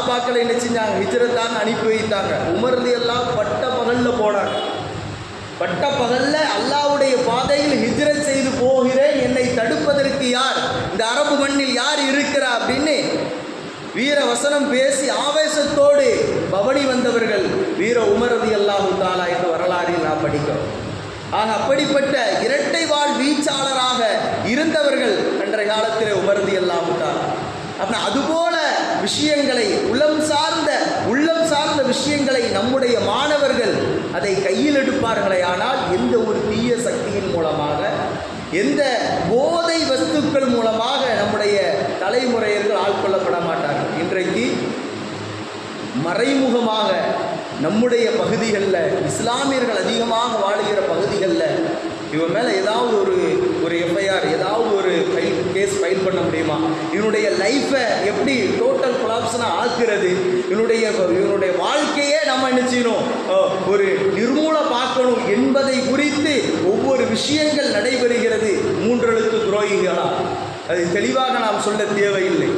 சஹாபாக்களை என்ன செஞ்சாங்க, ஹிஜ்ரத்தாக அனுப்பி வைத்தாங்க. உமர் ரலியல்லாஹு பட்ட பகலில் போனாங்க. பட்ட பகல்ல அல்லாஹ்வுடைய பாதையில் ஹிஜ்ரத் செய்து போகிறேன், என்னை தடுப்பதற்கு யார், இந்த அரபு மண்ணில் யார் இருக்கிறா அப்படின்னு வீர வசனம் பேசி ஆவேசத்தோடு பவனி வந்தவர்கள் வீர உமர் ரலியல்லாஹு தஆலா என்ற வரலாறில் நாம் படிக்கிறோம். ஆக அப்படிப்பட்ட இரட்டை வாழ் வீச்சாளராக இருந்தவர்கள் அன்றைய காலத்தில் உமர் ரலியல்லாஹு தஆலா. அப்போ அதுபோல விஷயங்களை உள்ளம் சார்ந்த விஷயங்களை நம்முடைய மாணவர்கள் அதை கையில் எடுப்பார்களே ஆனால் எந்த ஒரு தீய சக்தியின் மூலமாக, எந்த போதை வஸ்துக்கள் மூலமாக நம்முடைய தலைமுறையர்கள் ஆட்கொள்ளப்பட மாட்டார்கள். இன்றைக்கு மறைமுகமாக நம்முடைய பகுதிகளில், இஸ்லாமியர்கள் அதிகமாக வாழுகிற பகுதிகளில் இவன் மேலே ஏதாவது ஒரு எஃப்ஐஆர், ஏதாவது ஒரு கேஸ் ஃபைல் பண்ண முடியுமா, இவனுடைய லைஃப்பை எப்படி டோட்டல் கொலாப்ஸ்னாக ஆக்குறது, இவனுடைய வாழ்க்கையே நம்ம என்ன செய்யணும், ஒரு நிர்மூலமாக்கணும் என்பதை குறித்து ஒவ்வொரு விஷயங்கள் நடைபெறுகிறது. 3 எழுத்து துரோகிகளா, அது தெளிவாக நாம் சொல்ல தேவையில்லை.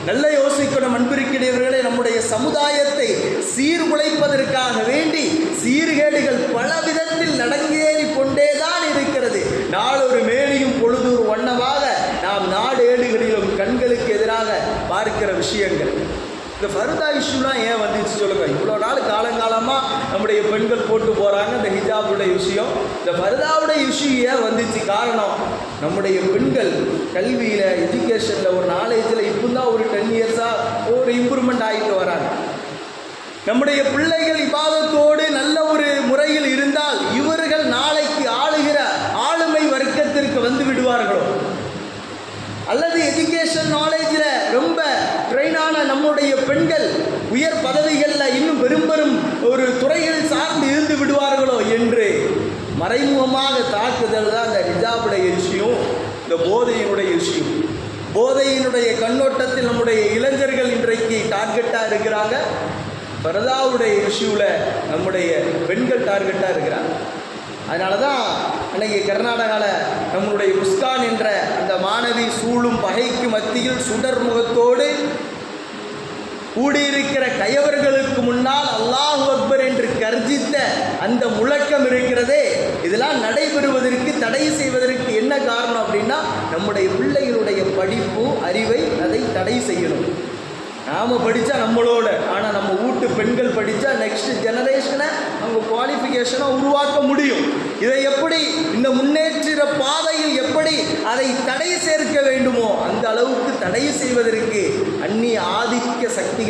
நல்ல யோசிக்கணும் அன்பிற்கிடையவர்களே. நம்முடைய சமுதாயத்தை சீர்குலைப்பதற்காக வேண்டி சீர்கேடுகள் பல விதத்தில் நடங்கேறி கொண்டேதான் இருக்கிறது. நாளொரு மேனியும் பொழுதொரு வண்ணமாக நாம் நாடு ஏடுகளிலும் கண்களுக்கு எதிராக பார்க்கிற விஷயங்கள். இந்த ஃபர்தா இஷ்யூலாம் ஏன் வந்துச்சு சொல்லுங்க? இவ்வளோ நாள் காலங்காலமாக நம்முடைய பெண்கள் போட்டு போகிறாங்க இந்த ஹிஜாபுடைய விஷயம். இந்த ஃபர்தாவுடைய இஷ்யூ ஏன் வந்துச்சு? காரணம், நம்முடைய பெண்கள் கல்வியில், எஜுகேஷனில், ஒரு நாலேஜில் இப்போ தான் ஒரு 10 இயர்ஸாக ஒரு இம்ப்ரூவ்மெண்ட் ஆகிட்டு வராங்க. நம்முடைய பிள்ளைகள் இபாதத்தோடு நல்ல ஒரு முறையில் இருந்தால் இவர்கள் நாளைக்கு ஆளுகிற ஆளுமை வர்க்கத்திற்கு வந்து விடுவார்களோ, அல்லது எஜுகேஷன் நாலேஜில் ரொம்ப ட்ரெயினான நம்முடைய பெண்கள் உயர் பதவிகளில் இன்னும் பெரும் ஒரு துறைகளில் சார்ந்து இருந்து விடுவார்களோ என்று மறைமுகமாக தாக்குதல் தான் இந்த ஹிஜாபுடைய விஷயம், இந்த போதையினுடைய விஷயம். போதையினுடைய கண்ணோட்டத்தில் நம்முடைய இளைஞர்கள் இன்றைக்கு டார்கெட்டாக இருக்கிறாங்க. பரதாவுடைய இஷ்யூவில் நம்முடைய பெண்கள் டார்கெட்டாக இருக்கிறாங்க. அதனால தான் அன்றைக்கி கர்நாடகாவில் நம்மளுடைய முஸ்கான் என்ற அந்த மாணவி சூழும் பகைக்கு மத்தியில் சுடர் முகத்தோடு கூடியிருக்கிற கயவர்களுக்கு முன்னால் அல்லாஹு அக்பர் என்று கர்ஜித்த அந்த முழக்கம் இருக்கிறதே, இதெல்லாம் நடைபெறுவதற்கு, தடை செய்வதற்கு என்ன காரணம் அப்படின்னா நம்முடைய பிள்ளைகளுடைய படிப்பு அறிவை அதை தடை செய்யணும். நாம் படித்தா நம்மளோட, ஆனால் நம்ம வீட்டு பெண்கள் படித்தா நெக்ஸ்ட் ஜெனரேஷனை அவங்க குவாலிஃபிகேஷனை உருவாக்க முடியும். இதை எப்படி இந்த முன்னேற்ற பாதையில் எப்படி அதை தடை சேர்க்க வேண்டுமோ அந்த அளவுக்கு தடை செய்வதற்கு அந்நிய ஆதிக்க சக்திகள்